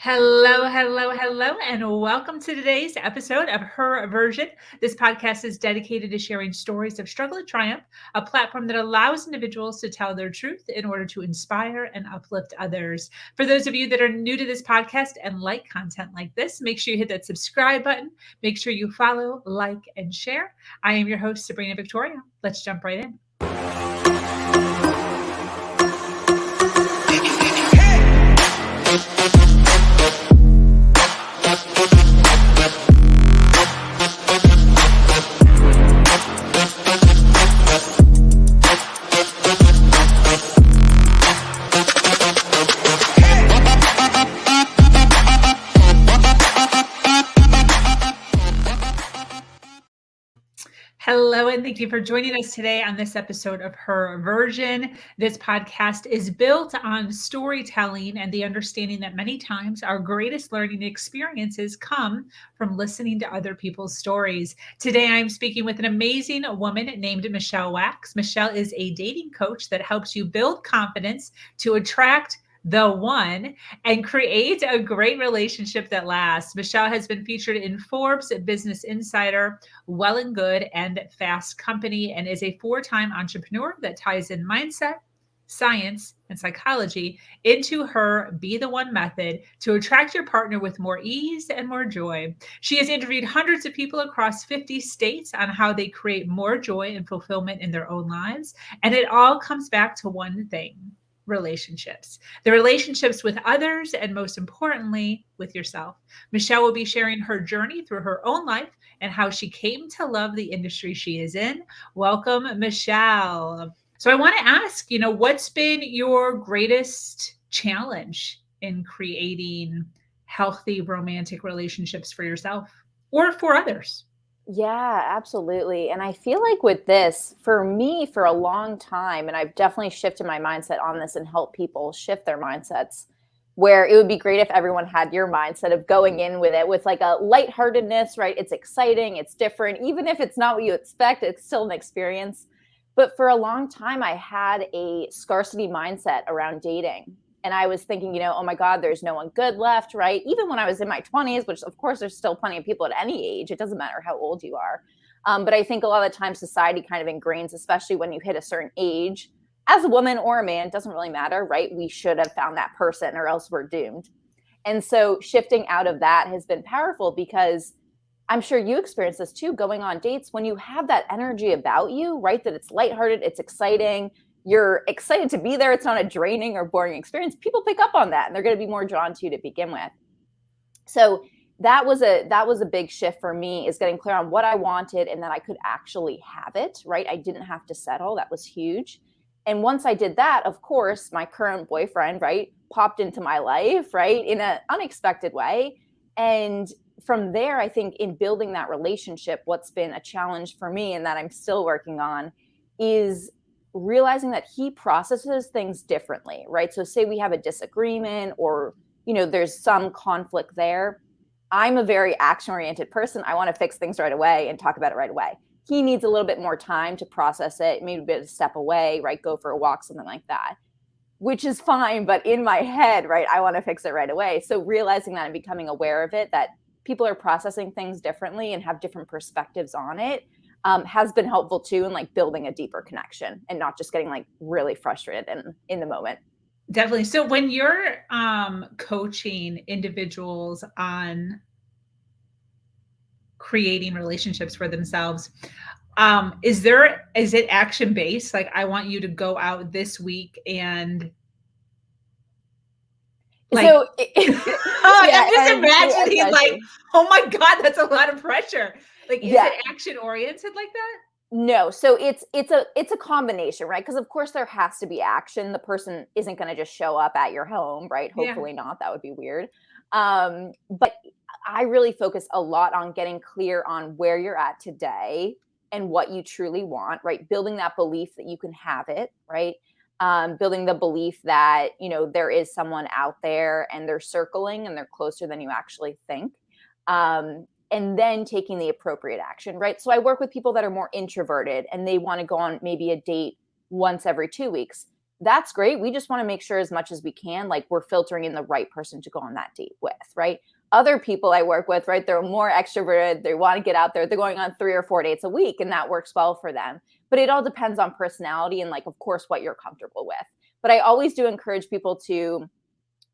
Hello, hello, hello, and welcome to today's episode of Her Version. This podcast is dedicated to sharing stories of struggle and triumph, a platform that allows individuals to tell their truth in order to inspire and uplift others. For those of you that are new to this podcast and like content like this, make sure you hit that subscribe button. Make sure you follow, like, and share. I am your host, Sabrina Victoria. Let's jump right in. Hello, and thank you for joining us today on this episode of Her Version. This podcast is built on storytelling and the understanding that many times our greatest learning experiences come from listening to other people's stories. Today, I'm speaking with an amazing woman named Michelle Wax. Michelle is a dating coach that helps you build confidence to attract the one and create a great relationship that lasts. Michelle has been featured in Forbes, Business Insider, Well and Good, and Fast Company, and is a four-time entrepreneur that ties in mindset, science, and psychology into her Be the One method to attract your partner with more ease and more joy. She has interviewed hundreds of people across 50 states on how they create more joy and fulfillment in their own lives. And it all comes back to one thing: relationships, the relationships with others, and most importantly, with yourself. Michelle will be sharing her journey through her own life and how she came to love the industry she is in. Welcome, Michelle. So I want to ask, what's been your greatest challenge in creating healthy romantic relationships for yourself or for others? Yeah, absolutely. And I feel like with this, for me, for a long time, and I've definitely shifted my mindset on this and helped people shift their mindsets, where it would be great if everyone had your mindset of going in with it with like a lightheartedness, right? It's exciting, it's different. Even if it's not what you expect, it's still an experience. But for a long time, I had a scarcity mindset around dating. And I was thinking, oh my God, there's no one good left, right? Even when I was in my 20s, which of course there's still plenty of people at any age. It doesn't matter how old you are. But I think a lot of the time society kind of ingrains, especially when you hit a certain age, as a woman or a man, it doesn't really matter, right? We should have found that person or else we're doomed. And so shifting out of that has been powerful because I'm sure you experience this too, going on dates, when you have that energy about you, right? That it's lighthearted, it's exciting, you're excited to be there. It's not a draining or boring experience. People pick up on that and they're going to be more drawn to you to begin with. So that was a big shift for me, is getting clear on what I wanted and that I could actually have it, right? I didn't have to settle. That was huge. And once I did that, of course, my current boyfriend, right, popped into my life, right, in an unexpected way. And from there, I think in building that relationship, what's been a challenge for me and that I'm still working on is realizing that he processes things differently, right? So say we have a disagreement or, there's some conflict there. I'm a very action-oriented person. I want to fix things right away and talk about it right away. He needs a little bit more time to process it, maybe a bit of a step away, right? Go for a walk, something like that, which is fine. But in my head, right, I want to fix it right away. So realizing that and becoming aware of it, that people are processing things differently and have different perspectives on it, has been helpful too in like building a deeper connection and not just getting like really frustrated in the moment. Definitely. So when you're coaching individuals on creating relationships for themselves, is it action based? Like, I want you to go out this week and like, so I'm just imagining like, oh my God, that's a lot of pressure. Like, is it action oriented like that? No. So it's a combination, right? Because of course there has to be action. The person isn't going to just show up at your home, right? Hopefully not. That would be weird. But I really focus a lot on getting clear on where you're at today and what you truly want, right? Building that belief that you can have it, right? Building the belief that, there is someone out there and they're circling and they're closer than you actually think. And then taking the appropriate action, right? So I work with people that are more introverted and they want to go on maybe a date once every 2 weeks. that's great. We just want to make sure as much as we can, like we're filtering in the right person to go on that date with, right? Other people I work with, right, they're more extroverted. They want to get out there. They're going on 3 or 4 dates a week, and that works well for them. But it all depends on personality and, like, of course, what you're comfortable with. But I always do encourage people to,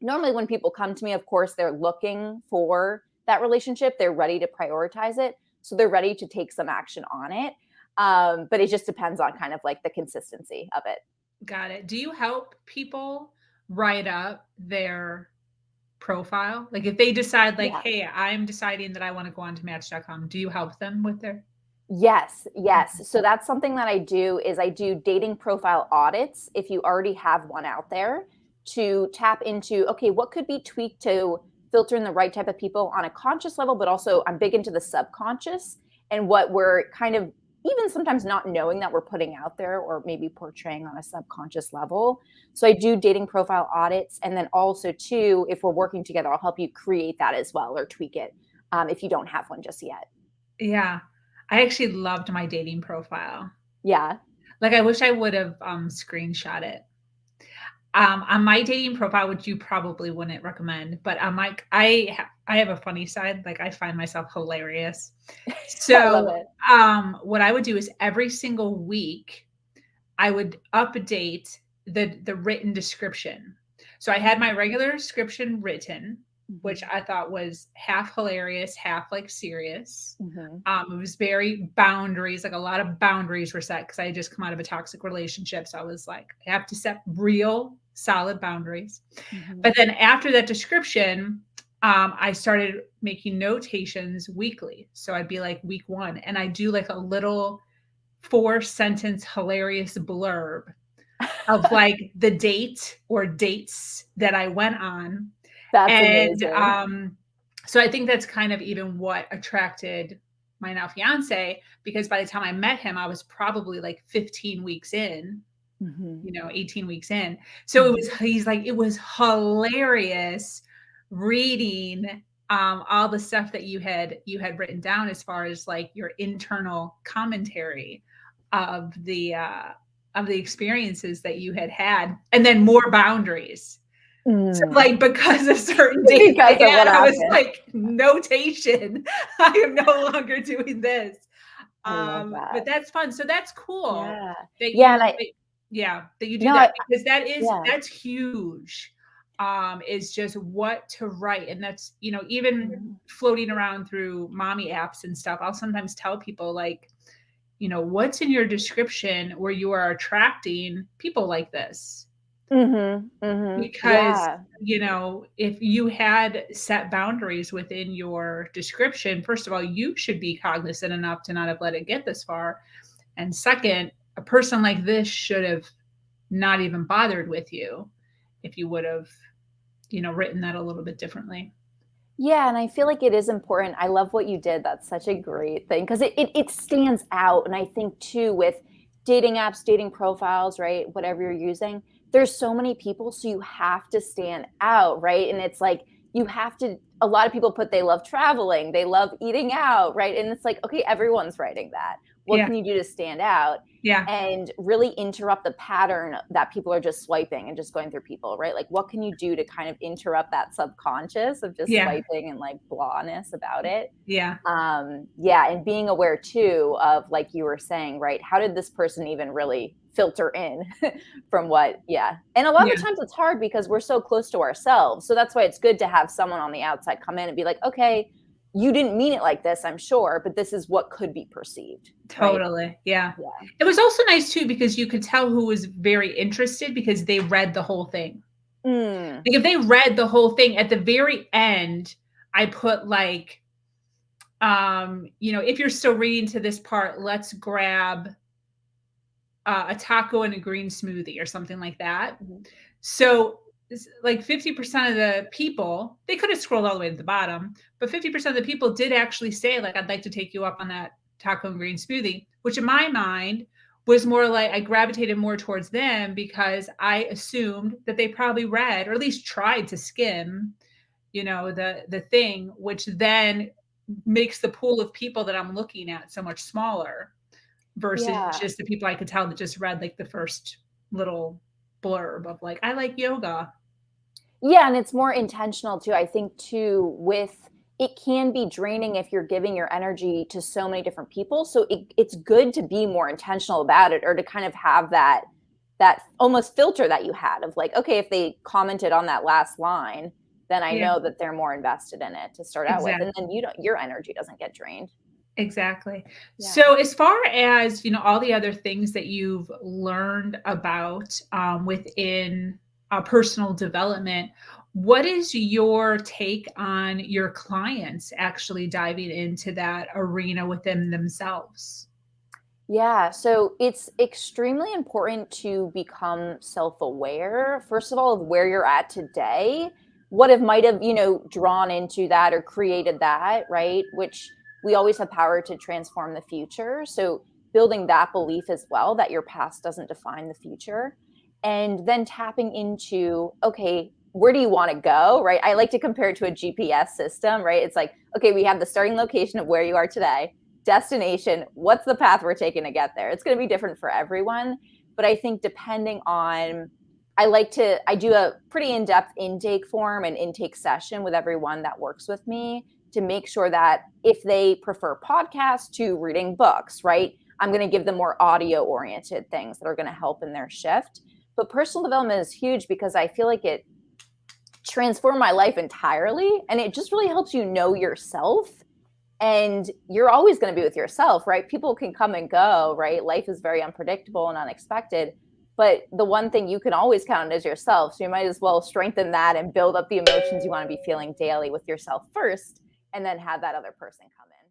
normally when people come to me, of course, they're looking for that relationship. They're ready to prioritize it. So they're ready to take some action on it. But it just depends on kind of like the consistency of it. Got it. Do you help people write up their profile? Like if they decide like, Yeah. hey, I'm deciding that I want to go on to Match.com, do you help them with their Yes, yes. So that's something that I do is I do dating profile audits if you already have one out there to tap into, okay, what could be tweaked to filter in the right type of people on a conscious level, but also I'm big into the subconscious and what we're kind of even sometimes not knowing that we're putting out there or maybe portraying on a subconscious level. So I do dating profile audits. And then also too, if we're working together, I'll help you create that as well or tweak it if you don't have one just yet. Yeah. I actually loved my dating profile. Yeah. Like I wish I would have screenshot it. On my dating profile, which you probably wouldn't recommend, but I'm like, I have a funny side. Like I find myself hilarious. I love So, it. what I would do is every single week, I would update the written description. So I had my regular description written, which I thought was half hilarious, half like serious. It was very boundaries, like a lot of boundaries were set because I had just come out of a toxic relationship. So I was like, I have to set real solid boundaries. But then after that description, I started making notations weekly. So I'd be like week 1, and I do like a little 4-sentence hilarious blurb of like the date or dates that I went on. That's And amazing. so I think that's kind of even what attracted my now fiance, because by the time I met him, I was probably like 15 weeks in, 18 weeks in. So he's like, it was hilarious reading all the stuff that you had written down as far as like your internal commentary of the experiences that you had had, and then more boundaries. So, like, because of certain dates Because of what I was happened. like, notation, I am no longer doing this. I love that. But that's fun. So that's cool Yeah. that Yeah, and I that you do no, that, I because yeah. that's huge. Is just what to write. And that's, even Mhm. floating around through mommy apps and stuff, I'll sometimes tell people like, what's in your description where you are attracting people like this? Mhm. Mhm. Because, Yeah. if you had set boundaries within your description, first of all, you should be cognizant enough to not have let it get this far. And second, a person like this should have not even bothered with you if you would have, written that a little bit differently. Yeah, and I feel like it is important. I love what you did. That's such a great thing because it stands out. And I think too with dating apps, dating profiles, right? Whatever you're using, there's so many people, so you have to stand out, right? And it's like you have to. A lot of people put they love traveling, they love eating out, right? And it's like, okay, everyone's writing that. What Yeah. can you do to stand out? Yeah. And really interrupt the pattern that people are just swiping and just going through people, right? Like, what can you do to kind of interrupt that subconscious of just Yeah. swiping and like blahness about it? Yeah. Yeah, and being aware too of, like you were saying, right? How did this person even really filter in from what? Yeah, and a lot of Yeah. the times it's hard because we're so close to ourselves. So that's why it's good to have someone on the outside come in and be like, okay, you didn't mean it like this, I'm sure, but this is what could be perceived, right? Totally. Yeah. Yeah. It was also nice too because you could tell who was very interested because they read the whole thing. Mm. Like if they read the whole thing at the very end, I put like, if you're still reading to this part, let's grab a taco and a green smoothie or something like that. Mhm. So like 50% of the people, they could have scrolled all the way to the bottom, but 50% of the people did actually say like, I'd like to take you up on that taco and green smoothie, which in my mind was more like I gravitated more towards them because I assumed that they probably read or at least tried to skim, the thing, which then makes the pool of people that I'm looking at so much smaller versus Yeah. just the people I could tell that just read like the first little blurb of like, I like yoga. Yeah, and it's more intentional too. I think too, with it can be draining if you're giving your energy to so many different people. So it's good to be more intentional about it, or to kind of have that almost filter that you had of like, okay, if they commented on that last line, then I Yeah, know that they're more invested in it to start out with. exactly. And then your energy doesn't get drained. Exactly. Yeah. So, as far as all the other things that you've learned about within personal development, what is your take on your clients actually diving into that arena within themselves? Yeah, so it's extremely important to become self-aware, first of all, of where you're at today, what have might have, drawn into that or created that, right? Which we always have power to transform the future. So building that belief as well that your past doesn't define the future. And then tapping into, okay, where do you want to go, right? I like to compare it to a GPS system, right? It's like, okay, we have the starting location of where you are today, destination, what's the path we're taking to get there. It's going to be different for everyone, but I think depending on, I do a pretty in-depth intake form and intake session with everyone that works with me to make sure that if they prefer podcasts to reading books, right, I'm going to give them more audio oriented things that are going to help in their shift. But personal development is huge because I feel like it transformed my life entirely, and it just really helps you know yourself. And you're always going to be with yourself, right? People can come and go, right? Life is very unpredictable and unexpected. But the one thing you can always count on is yourself. So you might as well strengthen that and build up the emotions you want to be feeling daily with yourself first, and then have that other person come in.